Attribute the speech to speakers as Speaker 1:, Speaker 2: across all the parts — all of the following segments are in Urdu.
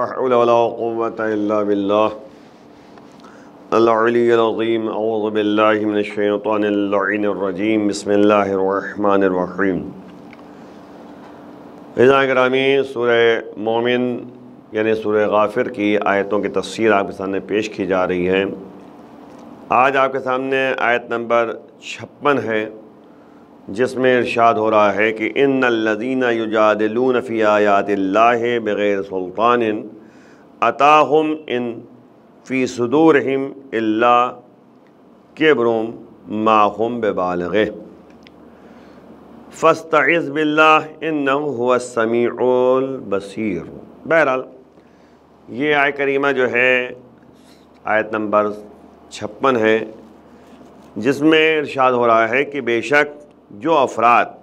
Speaker 1: حول ولا قوة إلا بالله العلی العظیم۔ اعوذ باللہ من الشیطان اللعین الرجیم۔ بسم اللہ الرحمن الرحیم۔ عزیزان گرامی، سورہ مومن یعنی سورہ غافر کی آیتوں کی تفسیر آپ کے سامنے پیش کی جا رہی ہے۔ آج آپ کے سامنے آیت نمبر 56 ہے، جس میں ارشاد ہو رہا ہے کہ ان الذین یجادلون فی آیات اللہ بغیر سلطان اتاہم ان فی صدورہم الا کبر ما ہم ببالغہ فاستعذ باللہ انہ هو السمیع البصیر۔ بہرحال یہ آیت کریمہ جو ہے آیت نمبر 56 ہے، جس میں ارشاد ہو رہا ہے کہ بے شک جو افراد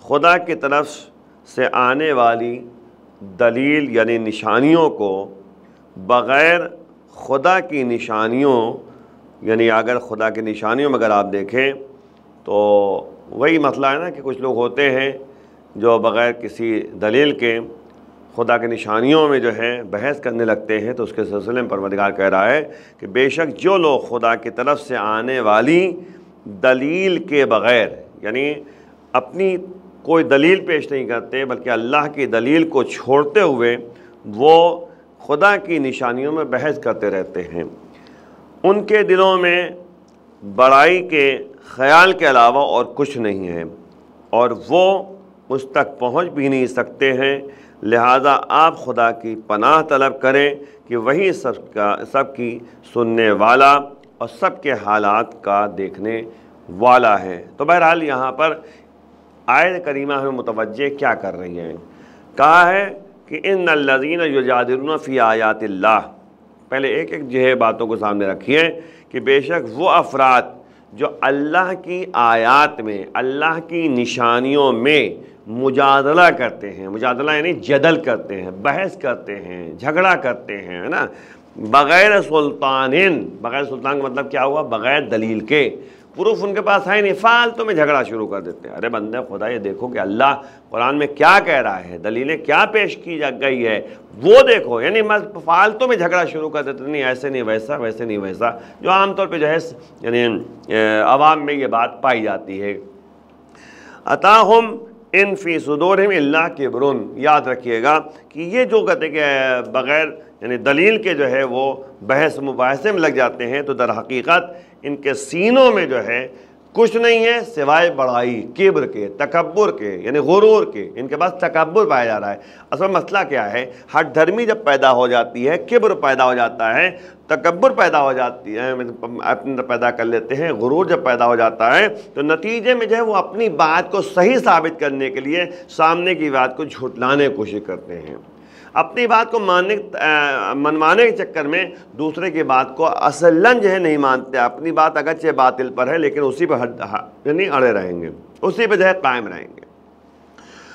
Speaker 1: خدا کی طرف سے آنے والی دلیل یعنی نشانیوں کو بغیر خدا کی نشانیوں، یعنی اگر خدا کی نشانیوں میں اگر آپ دیکھیں تو وہی مسئلہ ہے نا کہ کچھ لوگ ہوتے ہیں جو بغیر کسی دلیل کے خدا کی نشانیوں میں جو ہے بحث کرنے لگتے ہیں، تو اس کے سلسلے میں پروردگار کہہ رہا ہے کہ بے شک جو لوگ خدا کی طرف سے آنے والی دلیل کے بغیر، یعنی اپنی کوئی دلیل پیش نہیں کرتے بلکہ اللہ کی دلیل کو چھوڑتے ہوئے وہ خدا کی نشانیوں میں بحث کرتے رہتے ہیں، ان کے دلوں میں بڑائی کے خیال کے علاوہ اور کچھ نہیں ہے اور وہ اس تک پہنچ بھی نہیں سکتے ہیں، لہذا آپ خدا کی پناہ طلب کریں کہ وہی سب کی سننے والا اور سب کے حالات کا دیکھنے والا ہے۔ تو بہرحال یہاں پر آیت کریمہ ہمیں متوجہ کیا کر رہی ہے؟ کہا ہے کہ ان الذین یجادلون فی آیات اللہ۔ پہلے ایک جو ہے باتوں کو سامنے رکھیے کہ بے شک وہ افراد جو اللہ کی آیات میں، اللہ کی نشانیوں میں مجادلہ کرتے ہیں، مجادلہ یعنی جدل کرتے ہیں، بحث کرتے ہیں، جھگڑا کرتے ہیں، ہے نا، بغیر سلطان۔ بغیر سلطان کا مطلب کیا ہوا؟ بغیر دلیل کے، پروف ان کے پاس ہے نہیں، فالتو میں جھگڑا شروع کر دیتے ہیں۔ ارے بندے خدا، یہ دیکھو کہ اللہ قرآن میں کیا کہہ رہا ہے، دلیلیں کیا پیش کی گئی ہے وہ دیکھو، یعنی فالتو میں جھگڑا شروع کر دیتے ہیں، نہیں ایسے نہیں ویسا، ویسے نہیں ویسا، جو عام طور پہ جو ہے یعنی عوام میں یہ بات پائی جاتی ہے۔ اتاہم ان فی صدورہم الا کبر۔ یاد رکھیے گا کہ یہ جو کہتے کہ بغیر یعنی دلیل کے جو ہے وہ بحث مباحثے میں لگ جاتے ہیں، تو در حقیقت ان کے سینوں میں جو ہے کچھ نہیں ہے سوائے بڑائی، کبر کے، تکبر کے، یعنی غرور کے۔ ان کے پاس تکبر پایا جا رہا ہے۔ اصل مسئلہ کیا ہے؟ ہٹ دھرمی جب پیدا ہو جاتی ہے، کبر پیدا ہو جاتا ہے، تکبر پیدا ہو جاتی ہے، اپنے اندر پیدا کر لیتے ہیں، غرور جب پیدا ہو جاتا ہے تو نتیجے میں جو ہے وہ اپنی بات کو صحیح ثابت کرنے کے لیے سامنے کی بات کو جھٹلانے کی کوشش کرتے ہیں، اپنی بات کو منوانے کے چکر میں دوسرے کی بات کو اصلاً جو ہے نہیں مانتے، اپنی بات اگرچہ باطل پر ہے لیکن اسی پہ یعنی اڑے رہیں گے، اسی پہ جو ہے قائم رہیں گے۔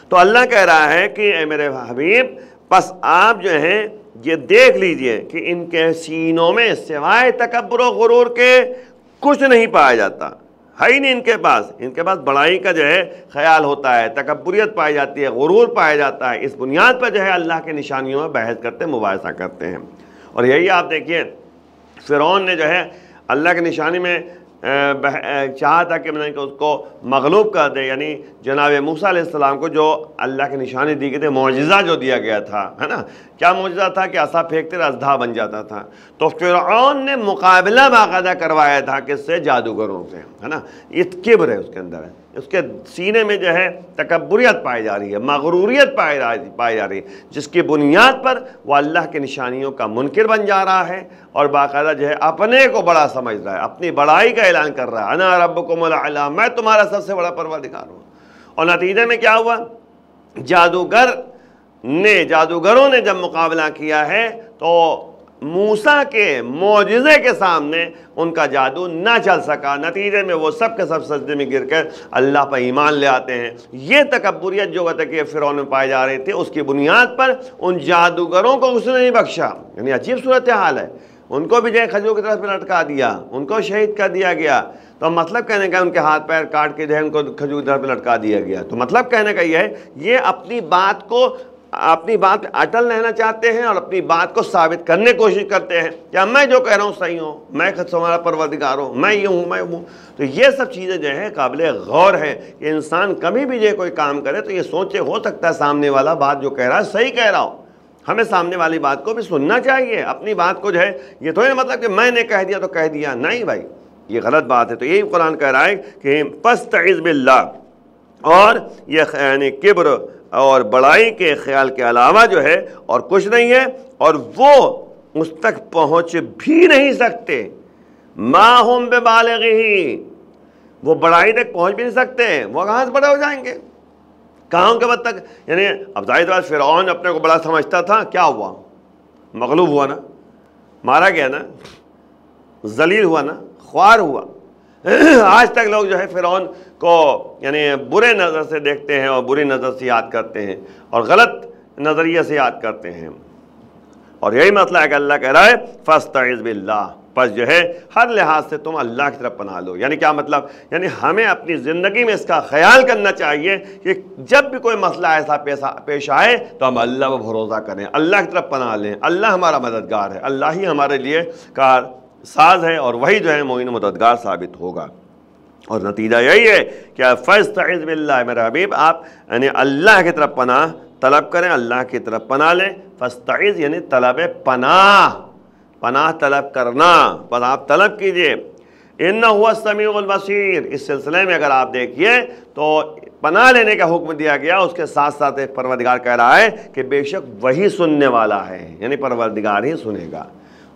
Speaker 1: تو اللہ کہہ رہا ہے کہ اے میرے حبیب، بس آپ جو ہیں یہ دیکھ لیجئے کہ ان کے سینوں میں سوائے تکبر و غرور کے کچھ نہیں پایا جاتا، ہے ہی نہیں ان کے پاس بڑائی کا جو ہے خیال ہوتا ہے، تکبریت پائی جاتی ہے، غرور پایا جاتا ہے۔ اس بنیاد پر جو ہے اللہ کے نشانیوں میں بحث کرتے ہیں، مباحثہ کرتے ہیں۔ اور یہی آپ دیکھیے فرعون نے جو ہے اللہ کی نشانی میں چاہا تھا کہ اس کو مغلوب کر دے، یعنی جناب موسیٰ علیہ السلام کو جو اللہ کی نشانی دی گئی تھی، معجزہ جو دیا گیا تھا، ہے نا، کیا معجزہ تھا کہ عصا پھینکتے رہے اژدھا بن جاتا تھا۔ تو فرعون نے مقابلہ باقاعدہ کروایا تھا کس سے؟ جادوگروں سے، ہے نا۔ یہ کبر ہے اس کے اندر، اس کے سینے میں جو ہے تکبریت پائی جا رہی ہے، مغروریت پائی جا رہی ہے، جس کی بنیاد پر وہ اللہ کی نشانیوں کا منکر بن جا رہا ہے اور باقاعدہ جو ہے اپنے کو بڑا سمجھ رہا ہے، اپنی بڑائی کا اعلان کر رہا ہے، انا ربکم الاعلی، میں تمہارا سب سے بڑا پروردگار ہوں۔ اور نتیجے میں کیا ہوا؟ جادوگروں نے جب مقابلہ کیا ہے تو موسیٰ کے معجزے کے سامنے ان کا جادو نہ چل سکا، نتیجے میں وہ سب کے سب سجدے میں گر کر اللہ پر ایمان لے آتے ہیں۔ یہ تکبریت جو کہ فرعون میں پائی جا رہی تھی، اس کی بنیاد پر ان جادوگروں کو اس نے نہیں بخشا، یعنی عجیب صورتحال ہے۔ ان کو بھی جو ہے کھجور کی طرف پہ لٹکا دیا، ان کو شہید کر دیا گیا۔ تو مطلب کہنے کا ان کے ہاتھ پیر کاٹ کے جو ہے ان کو کھجور کی طرف پہ لٹکا دیا گیا۔ تو مطلب کہنے کا یہ ہے، یہ اپنی بات کو اپنی بات پہ اٹل رہنا چاہتے ہیں اور اپنی بات کو ثابت کرنے کی کوشش کرتے ہیں کہ میں جو کہہ رہا ہوں صحیح ہوں، میں تمہارا پروردگار ہوں، میں یہ ہوں، میں ہوں. تو یہ سب چیزیں جو ہے قابل غور ہے کہ انسان کبھی بھی یہ کوئی کام کرے تو یہ سوچے ہو سکتا ہے سامنے والا بات جو کہہ رہا ہے صحیح کہہ رہا ہو. ہمیں سامنے والی بات کو بھی سننا چاہیے. اپنی بات کو جو ہے یہ تھوڑی مطلب کہ میں نے کہہ دیا تو کہہ دیا، نہیں بھائی، یہ غلط بات ہے. تو یہی قرآن کہہ رہا ہے کہ فاستعذ باللہ، اور یہ یعنی کبر اور بڑائی کے خیال کے علاوہ جو ہے اور کچھ نہیں ہے، اور وہ اس تک پہنچ بھی نہیں سکتے. ما ہم ببالغہ، وہ بڑائی تک پہنچ بھی نہیں سکتے. وہ کہاں سے بڑے ہو جائیں گے، کہاں کے بعد تک. یعنی اب ظاہر بات فرعون اپنے کو بڑا سمجھتا تھا، کیا ہوا؟ مغلوب ہوا نا، مارا گیا نا، ذلیل ہوا نا، خوار ہوا. آج تک لوگ جو ہے فرعون کو یعنی برے نظر سے دیکھتے ہیں اور بری نظر سے یاد کرتے ہیں اور غلط نظریے سے یاد کرتے ہیں. اور یہی مسئلہ ہے کہ اللہ کہہ رہا ہے فاستعذ باللہ، پس جو ہے ہر لحاظ سے تم اللہ کی طرف پناہ لو. یعنی کیا مطلب؟ یعنی ہمیں اپنی زندگی میں اس کا خیال کرنا چاہیے کہ جب بھی کوئی مسئلہ ایسا پیش آئے تو ہم اللہ پر بھروسہ کریں، اللہ کی طرف پناہ لیں. اللہ ہمارا مددگار ہے، اللہ ہی ہمارے لیے کار ساز ہے، اور وہی جو ہے معین مددگار ثابت ہوگا. اور نتیجہ یہی ہے کہ فاستعذ باللہ، میرے حبیب آپ یعنی اللہ کی طرف پناہ طلب کریں، اللہ کی طرف پناہ لیں. فاستعذ یعنی طلب پناہ، پناہ طلب کرنا، بس آپ طلب کیجئے. انہ هو السمیع البصیر، اس سلسلے میں اگر آپ دیکھیے تو پناہ لینے کا حکم دیا گیا، اس کے ساتھ ساتھ پروردگار کہہ رہا ہے کہ بے شک وہی سننے والا ہے. یعنی پروردگار ہی سنے گا،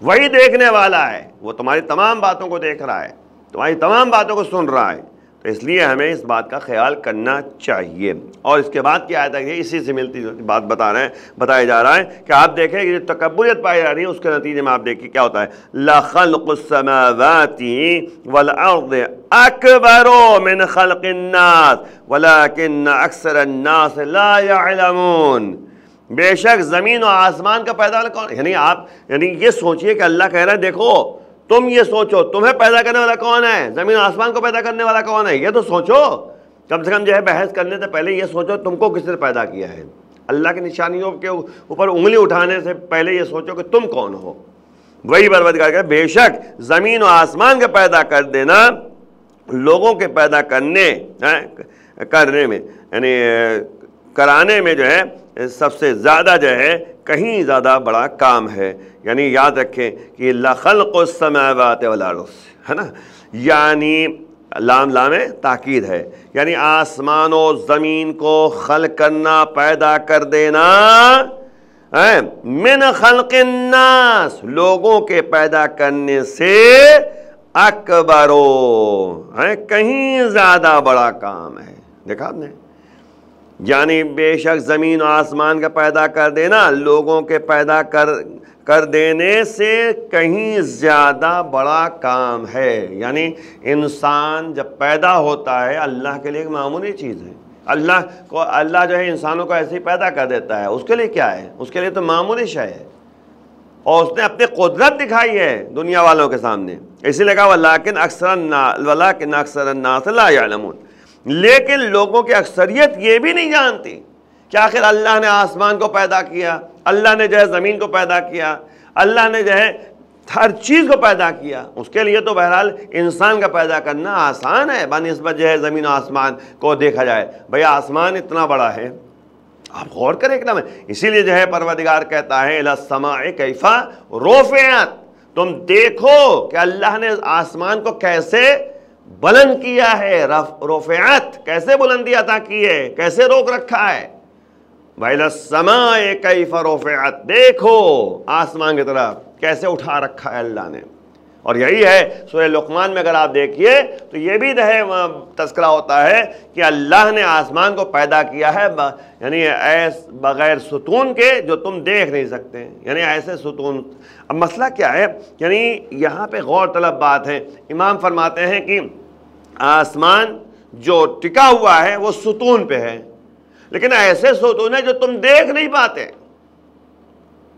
Speaker 1: وہی دیکھنے والا ہے، وہ تمہاری تمام باتوں کو دیکھ رہا ہے، تمہاری تمام باتوں کو سن رہا ہے. تو اس لیے ہمیں اس بات کا خیال کرنا چاہیے. اور اس کے بعد کیا آیت ہے، اسی سے ملتی بات بتایا جا رہا ہے کہ آپ دیکھیں کہ جو تکبریت پائی جا رہی ہے اس کے نتیجے میں آپ دیکھیں کیا ہوتا ہے. لَخَلْقُ السَّمَاوَاتِ وَالْأَرْضِ أَكْبَرُ مِنْ خَلْقِ النَّاسِ وَلَكِنَّ أَكْثَرَ النَّاسِ لَا يَعْلَمُونَ. بے شک زمین و آسمان کا پیدا والا کون؟ یعنی آپ یہ سوچئے کہ اللہ کہہ رہا ہے دیکھو تم یہ سوچو تمہیں پیدا کرنے والا کون ہے، زمین و آسمان کو پیدا کرنے والا کون ہے، یہ تو سوچو. کم سے کم جو ہے بحث کرنے سے پہلے یہ سوچو تم کو کس نے پیدا کیا ہے. اللہ کی نشانیوں کے اوپر انگلی اٹھانے سے پہلے یہ سوچو کہ تم کون ہو. وہی پروردگار کہ بے شک زمین و آسمان کا پیدا کر دینا لوگوں کے پیدا کرنے میں یعنی کرانے میں جو ہے سب سے زیادہ جو ہے کہیں زیادہ بڑا کام ہے. یعنی یاد رکھیں کہ لَخَلْقُ السَّمَاوَاتِ وَالْأَرْضِ ہے نا، یعنی لام تاکید ہے، یعنی آسمان و زمین کو خلق کرنا، پیدا کر دینا. من خلق الناس، لوگوں کے پیدا کرنے سے، اکبرو کہیں زیادہ بڑا کام ہے. دیکھا آپ نے، یعنی بے شک زمین و آسمان کا پیدا کر دینا لوگوں کے پیدا کر دینے سے کہیں زیادہ بڑا کام ہے. یعنی انسان جب پیدا ہوتا ہے اللہ کے لیے ایک معمولی چیز ہے. اللہ جو ہے انسانوں کو ایسے ہی پیدا کر دیتا ہے، اس کے لیے کیا ہے، اس کے لیے تو معمولی شے ہے، اور اس نے اپنی قدرت دکھائی ہے دنیا والوں کے سامنے. اسی لیے کہا وَلَٰكِنْ أَكْثَرَ النَّاسِ لَا يَعْلَمُونَ. لیکن لوگوں کی اکثریت یہ بھی نہیں جانتی کہ آخر اللہ نے آسمان کو پیدا کیا، اللہ نے جو ہے زمین کو پیدا کیا، اللہ نے جو ہے ہر چیز کو پیدا کیا. اس کے لیے تو بہرحال انسان کا پیدا کرنا آسان ہے بنسبت جو ہے زمین و آسمان کو دیکھا جائے. بھئی آسمان اتنا بڑا ہے، آپ غور کریں ایک دم. اسی لیے جو ہے پروردگار کہتا ہے اِلَى السَّمَاءِ كَيْفَ رُفِعَتْ. تم دیکھو کہ اللہ نے آسمان کو کیسے بلند کیا ہے. رفعت کیسے بلندی عطا کی ہے، کیسے روک رکھا ہے. وَإِلَى السَّمَاءِ كَيْفَ رُفِعَتْ. دیکھو آسمان کی طرف کیسے اٹھا رکھا ہے اللہ نے. اور یہی ہے سورہ لقمان میں اگر آپ دیکھیے تو یہ بھی تذکرہ ہوتا ہے کہ اللہ نے آسمان کو پیدا کیا ہے یعنی بغیر ستون کے جو تم دیکھ نہیں سکتے، یعنی ایسے ستون. اب مسئلہ کیا ہے، یعنی یہاں پہ غور طلب بات ہے. امام فرماتے ہیں کہ آسمان جو ٹکا ہوا ہے وہ ستون پہ ہے، لیکن ایسے ستون ہے جو تم دیکھ نہیں پاتے.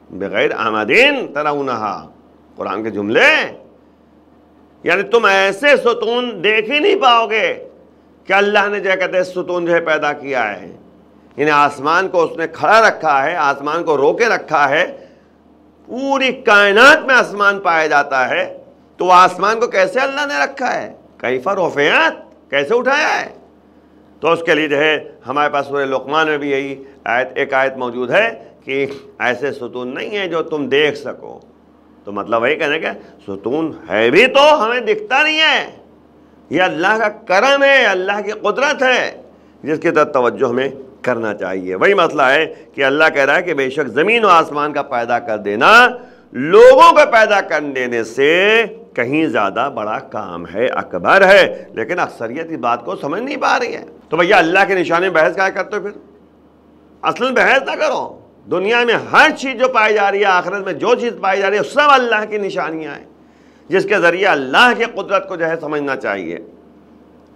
Speaker 1: بغیر عمدین ترونہا، قرآن کے جملے، یعنی تم ایسے ستون دیکھ ہی نہیں پاؤ گے کہ اللہ نے جو کہتے ہیں ستون جو ہے پیدا کیا ہے. یعنی آسمان کو اس نے کھڑا رکھا ہے، آسمان کو روکے رکھا ہے، پوری کائنات میں آسمان پایا جاتا ہے، تو وہ آسمان کو کیسے اللہ نے رکھا ہے؟ کیف رفعت، کیسے اٹھایا ہے؟ تو اس کے لیے جو ہے ہمارے پاس سورہ لقمان میں بھی یہی ایک آیت موجود ہے کہ ایسے ستون نہیں ہے جو تم دیکھ سکو. تو مطلب وہی کہنے کہ ستون ہے بھی تو ہمیں دکھتا نہیں ہے، یہ اللہ کا کرم ہے، اللہ کی قدرت ہے جس کی طرف توجہ ہمیں کرنا چاہیے. وہی مسئلہ ہے کہ اللہ کہہ رہا ہے کہ بے شک زمین و آسمان کا پیدا کر دینا لوگوں کو پیدا کر دینے سے کہیں زیادہ بڑا کام ہے، اکبر ہے، لیکن اکثریت اس بات کو سمجھ نہیں پا رہی ہے. تو بھیا اللہ کے نشانے بحث کیا کرتے ہو؟ پھر اصل بحث نہ کرو. دنیا میں ہر چیز جو پائی جا رہی ہے، آخرت میں جو چیز پائی جا رہی ہے، سب اللہ کی نشانیاں ہیں جس کے ذریعے اللہ کی قدرت کو جو ہے سمجھنا چاہیے.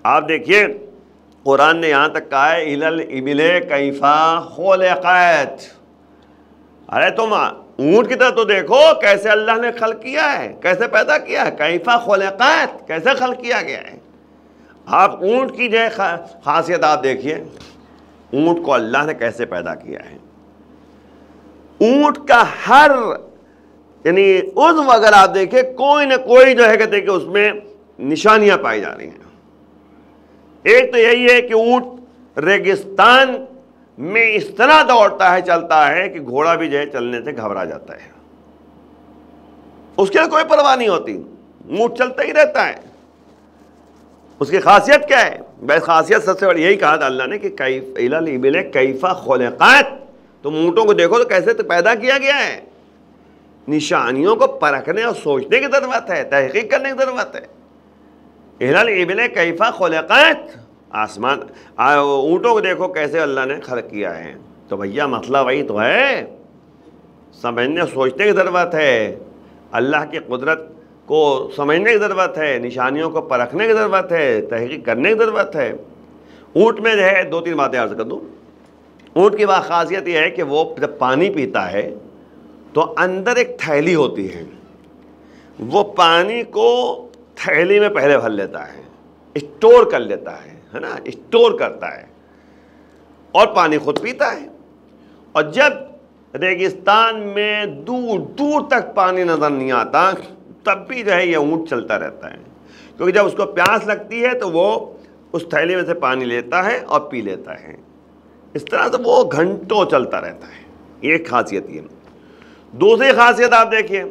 Speaker 1: آپ دیکھیے قرآن نے یہاں تک کہا ہے اِلَى الْإِبِلِ كَيْفَ خُلِقَتْ. ارے تم اونٹ کی طرح تو دیکھو کیسے اللہ نے خلق کیا ہے، کیسے پیدا کیا ہے. کیف خلقت، کیسے خلق کیا گیا ہے. آپ اونٹ کی جو ہے خاصیت آپ دیکھیے، اونٹ کو اللہ نے کیسے پیدا کیا ہے. اونٹ کا ہر یعنی عضو اگر آپ دیکھیں کوئی نہ کوئی جو ہے کہتے ہیں کہ اس میں نشانیاں پائی جا رہی ہیں. ایک تو یہی ہے کہ اونٹ ریگستان میں اس طرح دوڑتا ہے، چلتا ہے کہ گھوڑا بھی جو ہے چلنے سے گھبرا جاتا ہے، اس کے لیے کوئی پرواہ نہیں ہوتی، اونٹ چلتا ہی رہتا ہے. اس کی خاصیت کیا ہے؟ بس خاصیت سب سے بڑی یہی کہا تھا اللہ نے کہ کیف اِلَى الْإِبِلِ کیف خُلِقَتْ. تم اونٹوں کو دیکھو تو کیسے پیدا کیا گیا ہے. نشانیوں کو پرکھنے اور سوچنے کی ضرورت ہے، تحقیق کرنے کی ضرورت ہے. اِلَى الْإِبِلِ کیف خُلِقَتْ. آسمان اونٹوں کو دیکھو کیسے اللہ نے خلق کیا ہے. تو بھیا مسئلہ وہی تو ہے، سمجھنے سوچنے کی ضرورت ہے، اللہ کی قدرت کو سمجھنے کی ضرورت ہے، نشانیوں کو پرکھنے کی ضرورت ہے، تحقیق کرنے کی ضرورت ہے. اونٹ میں جو ہے 2-3 باتیں عرض کر دوں. اونٹ کی خاصیت یہ ہے کہ وہ جب پانی پیتا ہے تو اندر ایک تھیلی ہوتی ہے، وہ پانی کو تھیلی میں پہلے بھر لیتا ہے، اسٹور کر لیتا ہے نا، اسٹور کرتا ہے اور پانی خود پیتا ہے. اور جب ریگستان میں دور دور تک پانی نظر نہیں آتا تب بھی جو ہے یہ اونٹ چلتا رہتا ہے، کیونکہ جب اس کو پیاس لگتی ہے تو وہ اس تھیلی میں سے پانی لیتا ہے اور پی لیتا ہے. اس طرح سے وہ گھنٹوں چلتا رہتا ہے. یہ ایک خاصیت ہے. دوسری خاصیت آپ دیکھیے،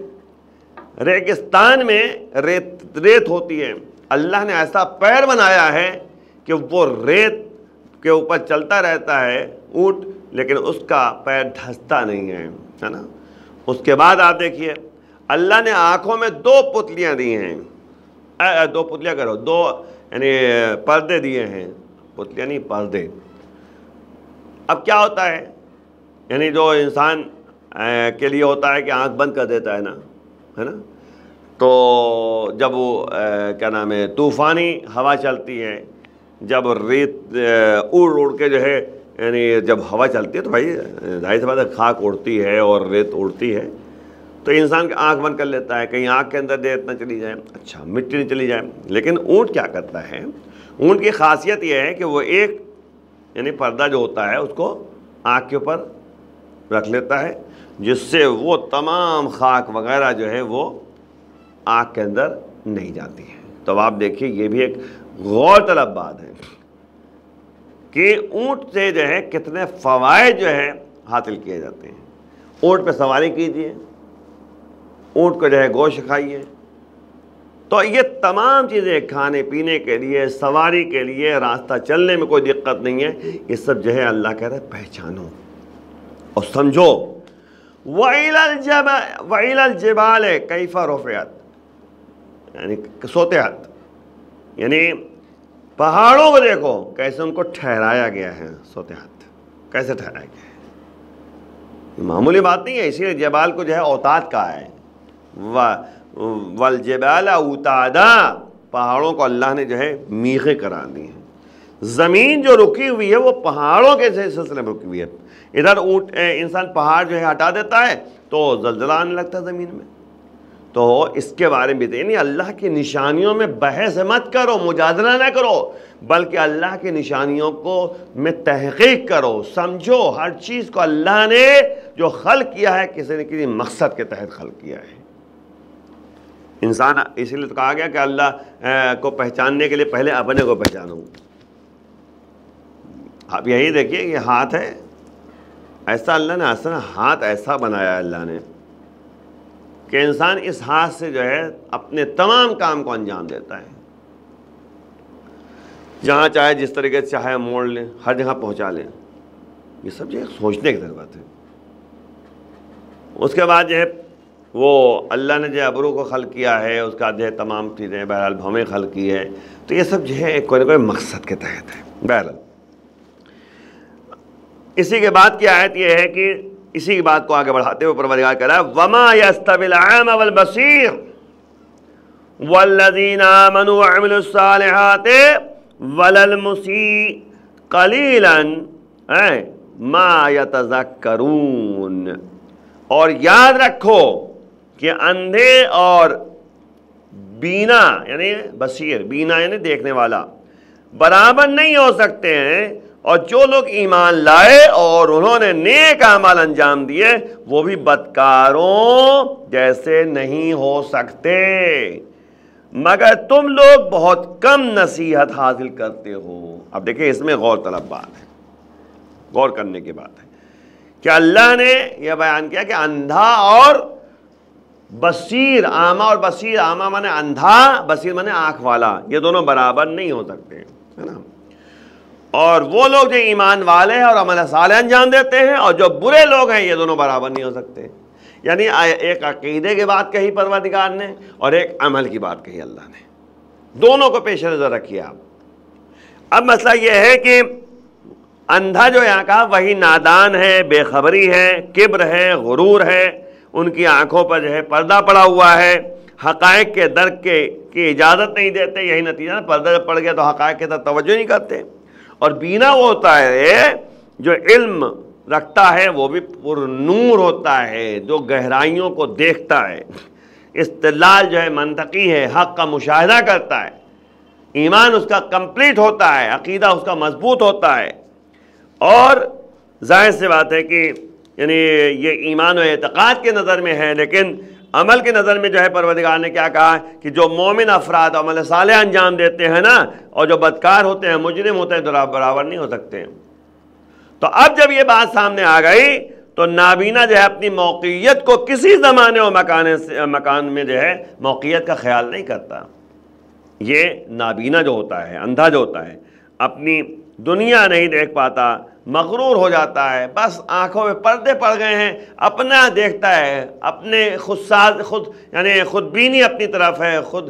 Speaker 1: ریگستان میں ریت ہوتی ہے، اللہ نے ایسا پیر بنایا ہے کہ وہ ریت کے اوپر چلتا رہتا ہے اونٹ، لیکن اس کا پیر دھستا نہیں ہے نا. اس کے بعد آپ دیکھیے اللہ نے آنکھوں میں 2 پتلیاں دی ہیں، 2 پتلیاں کرو، 2 یعنی پردے دیے ہیں، پتلیاں نہیں پردے. اب کیا ہوتا ہے، یعنی جو انسان کے لیے ہوتا ہے کہ آنکھ بند کر دیتا ہے نا، تو جب وہ کیا نام ہے طوفانی ہوا چلتی ہے، جب ریت اڑ کے جو ہے یعنی جب ہوا چلتی ہے تو بھائی ظاہر سی بات ہے خاک اڑتی ہے اور ریت اڑتی ہے، تو انسان کی آنکھ بند کر لیتا ہے کہیں آنکھ کے اندر ریت نہ چلی جائے، اچھا مٹی نہیں چلی جائے. لیکن اونٹ کیا کرتا ہے، اونٹ کی خاصیت یہ ہے کہ وہ ایک یعنی پردہ جو ہوتا ہے اس کو آنکھ کے اوپر رکھ لیتا ہے، جس سے وہ تمام خاک وغیرہ جو ہے وہ آنکھ کے اندر نہیں جاتی ہے. تو آپ دیکھیے یہ بھی ایک غور طلب بات ہے کہ اونٹ سے جو ہے کتنے فوائد جو ہے حاصل کیے جاتے ہیں. اونٹ پہ سواری کیجیے، اونٹ کو جو ہے گوشت کھائیے. تو یہ تمام چیزیں کھانے پینے کے لیے، سواری کے لیے، راستہ چلنے میں کوئی دقت نہیں ہے. یہ سب جو ہے اللہ کہہ رہا ہے پہچانو اور سمجھو. وَإِلَى الْجِبَالِ كَيْفَ رُفِعَتْ یعنی سوتحت، یعنی پہاڑوں کو دیکھو کیسے ان کو ٹھہرایا گیا ہے. سوتحت کیسے ٹھہرایا گیا ہے، معمولی بات نہیں ہے. اسی لیے جبال کو جو ہے اوتاد کہا ہے. وَالْجِبَالَ أَوْتَادًا، پہاڑوں کو اللہ نے جو ہے میخیں قرار دی ہیں. زمین جو رکی ہوئی ہے وہ پہاڑوں کے سلسلے میں رکی ہوئی ہے. ادھر انسان پہاڑ جو ہے ہٹا دیتا ہے تو زلزلہ آنے لگتا ہے زمین میں. تو اس کے بارے میں یعنی اللہ کی نشانیوں میں بحث مت کرو، مجادلہ نہ کرو، بلکہ اللہ کی نشانیوں کو میں تحقیق کرو، سمجھو ہر چیز کو اللہ نے جو خلق کیا ہے کسی نہ کسی مقصد کے تحت خلق کیا ہے۔ انسان اسی لیے تو کہا گیا کہ اللہ کو پہچاننے کے لیے پہلے اپنے کو پہچانو۔ آپ یہی دیکھیے یہ ہاتھ ہے، ایسا اللہ نے اصلا ہاتھ ایسا بنایا ہے اللہ نے کہ انسان اس ہاتھ سے جو ہے اپنے تمام کام کو انجام دیتا ہے، جہاں چاہے جس طریقے سے چاہے موڑ لیں، ہر جگہ پہنچا لیں۔ یہ سب جو ہے سوچنے کی ضرورت ہے۔ اس کے بعد جو ہے وہ اللہ نے جو ابرو کو خلق کیا ہے، اس کا جو ہے تمام چیزیں بہرحال ہمیں خلق کی ہے، تو یہ سب جو ہے کوئی نہ کوئی مقصد کے تحت ہے۔ بہرحال اسی کے بعد کی آیت یہ ہے کہ اسی کی بات کو آگے بڑھاتے ہوئے پروردگار کہہ رہا ہے وَمَا يَسْتَوِي الْأَعْمَى وَالْبَصِيرُ وَالَّذِينَ آمَنُوا وَعَمِلُوا الصَّالِحَاتِ وَلَا الْمُسِيءُ قَلِيلًا مَا يَتَذَكَّرُونَ۔ اور یاد رکھو کہ اندھے اور بینا یعنی بصیر، بینا یعنی دیکھنے والا، برابر نہیں ہو سکتے ہیں، اور جو لوگ ایمان لائے اور انہوں نے نیک اعمال انجام دیے وہ بھی بدکاروں جیسے نہیں ہو سکتے، مگر تم لوگ بہت کم نصیحت حاصل کرتے ہو۔ اب دیکھیں اس میں غور طلب بات ہے، غور کرنے کی بات ہے کہ اللہ نے یہ بیان کیا کہ اندھا اور بصیر، اعمیٰ اور بصیر، اعمیٰ مانے اندھا، بصیر مانے آنکھ والا، یہ دونوں برابر نہیں ہو سکتے، ہے نا۔ اور وہ لوگ جو ایمان والے ہیں اور عمل صالح انجام دیتے ہیں، اور جو برے لوگ ہیں یہ دونوں برابر نہیں ہو سکتے۔ یعنی ایک عقیدے کی بات کہی پروردگار نے اور ایک عمل کی بات کہی اللہ نے، دونوں کو پیش نظر رکھیے آپ۔ اب مسئلہ یہ ہے کہ اندھا جو یہاں کا وہی نادان ہے، بے خبری ہے، کبر ہے، غرور ہے، ان کی آنکھوں پر جو ہے پردہ پڑا ہوا ہے، حقائق کے درک کی اجازت نہیں دیتے، یہی نتیجہ نا، پردہ جب پڑ گیا تو حقائق کی طرف توجہ نہیں کرتے۔ اور بینا وہ ہوتا ہے جو علم رکھتا ہے، وہ بھی پر نور ہوتا ہے، جو گہرائیوں کو دیکھتا ہے، استدلال جو ہے منطقی ہے، حق کا مشاہدہ کرتا ہے، ایمان اس کا کمپلیٹ ہوتا ہے، عقیدہ اس کا مضبوط ہوتا ہے۔ اور ظاہر سی بات ہے کہ یعنی یہ ایمان و اعتقاد کے نظر میں ہے، لیکن عمل کی نظر میں جو ہے پروردگار نے کیا کہا کہ جو مومن افراد عمل صالح انجام دیتے ہیں نا، اور جو بدکار ہوتے ہیں، مجرم ہوتے ہیں، تو برابر نہیں ہو سکتے۔ تو اب جب یہ بات سامنے آ گئی تو نابینا جو ہے اپنی موقعیت کو کسی زمانے و مکان میں جو ہے موقعیت کا خیال نہیں کرتا۔ یہ نابینا جو ہوتا ہے، اندھا جو ہوتا ہے، اپنی دنیا نہیں دیکھ پاتا، مغرور ہو جاتا ہے، بس آنکھوں میں پردے پڑ گئے ہیں، اپنا دیکھتا ہے، اپنے خود یعنی خود بینی اپنی طرف ہے، خود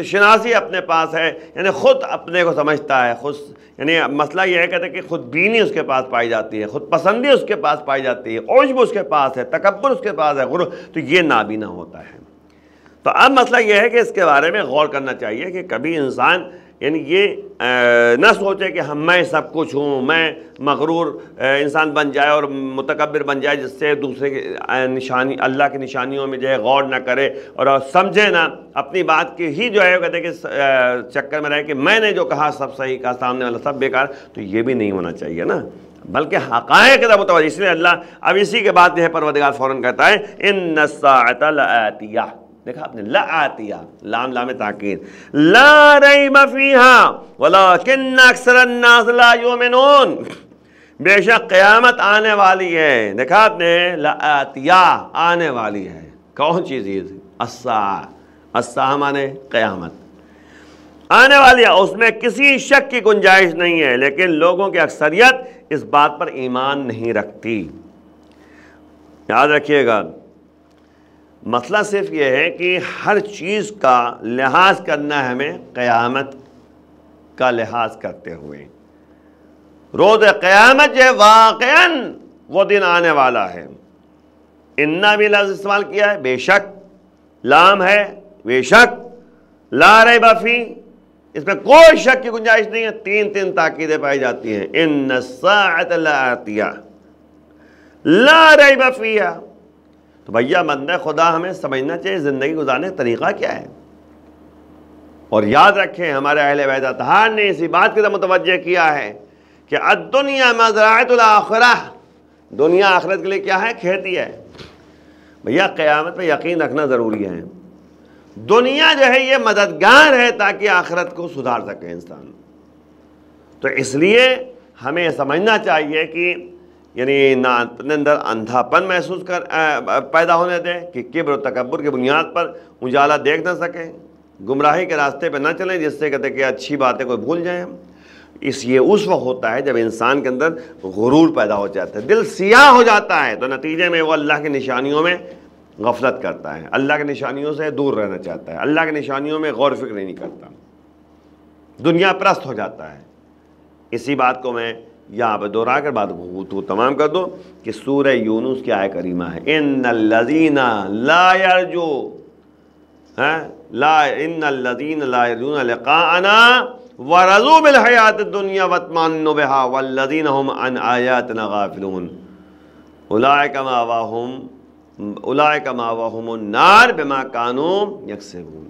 Speaker 1: شناسی اپنے پاس ہے، یعنی خود اپنے کو سمجھتا ہے، خود یعنی مسئلہ یہ ہے کہتے ہیں کہ خود بینی اس کے پاس پائی جاتی ہے، خود پسندی اس کے پاس پائی جاتی ہے، عجب اس کے پاس ہے، تکبر اس کے پاس ہے، غرور، تو یہ نابینا ہوتا ہے۔ تو اب مسئلہ یہ ہے کہ اس کے بارے میں غور کرنا چاہیے کہ کبھی انسان یعنی یہ نہ سوچے کہ میں سب کچھ ہوں، میں مغرور انسان بن جائے اور متکبر بن جائے، جس سے دوسرے کی اللہ کی نشانیوں میں جو ہے غور نہ کرے اور سمجھے نہ، اپنی بات کی ہی جو ہے کہتے ہیں کہ چکر میں رہے کہ میں نے جو کہا سب صحیح کہا، سامنے والا سب بیکار، تو یہ بھی نہیں ہونا چاہیے نا، بلکہ حقائق کا متوجہ۔ اس لیے اللہ اب اسی کے بعد جو ہے پروردگار فوراً کہتا ہے ان الساعۃ لآتیہ، دیکھا آپ نے لآتیہ، لام لام تاکید، لا ریب فیہا ولکن اکثر الناس لا یؤمنون، بے شک قیامت آنے والی ہے، دیکھا آپ نے لآتیہ، آنے والی ہے، کون چیز؟ الساعہ، الساعہ مانے قیامت، آنے والی ہے، اس میں کسی شک کی گنجائش نہیں ہے، لیکن لوگوں کی اکثریت اس بات پر ایمان نہیں رکھتی۔ یاد رکھیے گا، مسئلہ صرف یہ ہے کہ ہر چیز کا لحاظ کرنا ہے ہمیں قیامت کا لحاظ کرتے ہوئے۔ روز قیامت جو ہے واقعاً وہ دن آنے والا ہے۔ انا بھی لفظ استعمال کیا ہے، بے شک، لام ہے بے شک، لا ریب فی، اس میں کوئی شک کی گنجائش نہیں ہے، تین تاکیدیں پائی جاتی ہیں، ان الساعۃ لآتیہ لا ریب فیہا۔ تو بھیا بندہ خدا ہمیں سمجھنا چاہیے زندگی گزارنے کا طریقہ کیا ہے. اور یاد رکھیں ہمارے اہل بیت اطہار نے اسی بات کی طرف متوجہ کیا ہے کہ الدنیا مزرعۃ الآخرہ، دنیا آخرت کے لیے کیا ہے؟ کھیتی ہے. بھیا قیامت پہ یقین رکھنا ضروری ہے. دنیا جو ہے یہ مددگار ہے تاکہ آخرت کو سدھار سکے انسان. تو اس لیے ہمیں سمجھنا چاہیے کہ یعنی نہ اپنے اندر اندھا پن محسوس پیدا ہونے دیں کہ کبر و تکبر کی بنیاد پر اجالا دیکھ نہ سکیں، گمراہی کے راستے پہ نہ چلیں جس سے کہتے کہ اچھی باتیں کوئی بھول جائیں. یہ اس وقت ہوتا ہے جب انسان کے اندر غرور پیدا ہو جاتا ہے، دل سیاہ ہو جاتا ہے، تو نتیجے میں وہ اللہ کی نشانیوں میں غفلت کرتا ہے، اللہ کی نشانیوں سے دور رہنا چاہتا ہے، اللہ کی نشانیوں میں غور فکر نہیں کرتا، دنیا پرست ہو جاتا ہے. اسی بات کو میں یہاں پہ دوہرا کر بات کو تمام کر دو کہ سورہ یونس کی آیہ کریمہ ہے ان الذین لا یرجون لقاءنا ورضوا بالحیات الدنیا واطمأنوا بها والذین هم عن آیاتنا غافلون اولئک مأواہم النار بما کانوا یکسبون.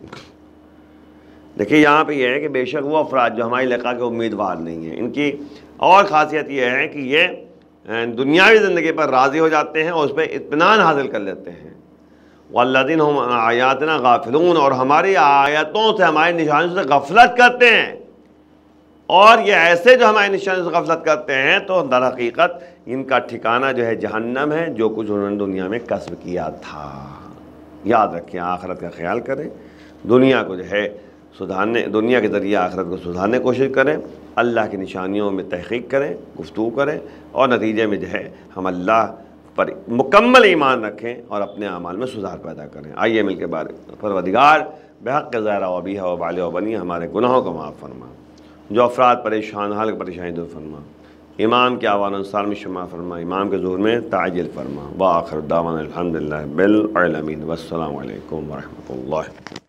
Speaker 1: دیکھیے یہاں پہ یہ ہے کہ بے شک وہ افراد جو ہماری لقاء کے امیدوار نہیں ہیں، ان کی اور خاصیت یہ ہے کہ یہ دنیاوی زندگی پر راضی ہو جاتے ہیں اور اس پہ اطمینان حاصل کر لیتے ہیں. والذین هم عن آیاتنا غافلون، اور ہماری آیتوں سے ہماری نشانیوں سے غفلت کرتے ہیں. اور یہ ایسے جو ہماری نشانیوں سے غفلت کرتے ہیں تو در حقیقت ان کا ٹھکانہ جو ہے جہنم ہے، جو کچھ انہوں نے دنیا میں کسب کیا تھا. یاد رکھیں، آخرت کا خیال کریں، دنیا کو جو ہے سدھارنے، دنیا کے ذریعے آخرت کو سدھارنے کی کوشش کریں، اللہ کی نشانیوں میں تحقیق کریں، گفتگو کریں، اور نتیجے میں جو ہے ہم اللہ پر مکمل ایمان رکھیں اور اپنے اعمال میں سدھار پیدا کریں. آئیے مل کے پروردگار بحق ظاہرہ و بیہا و بالغ و بنی ہمارے گناہوں کو معاف فرما، جو افراد پریشان حال کی پریشانی دور فرما، امام کے آوان انصار میں شمع فرما، امام کے ظہور میں تعجیل فرما. وآخر دعوانا الحمدللہ بالعالمین، والسلام علیکم ورحمۃ اللہ.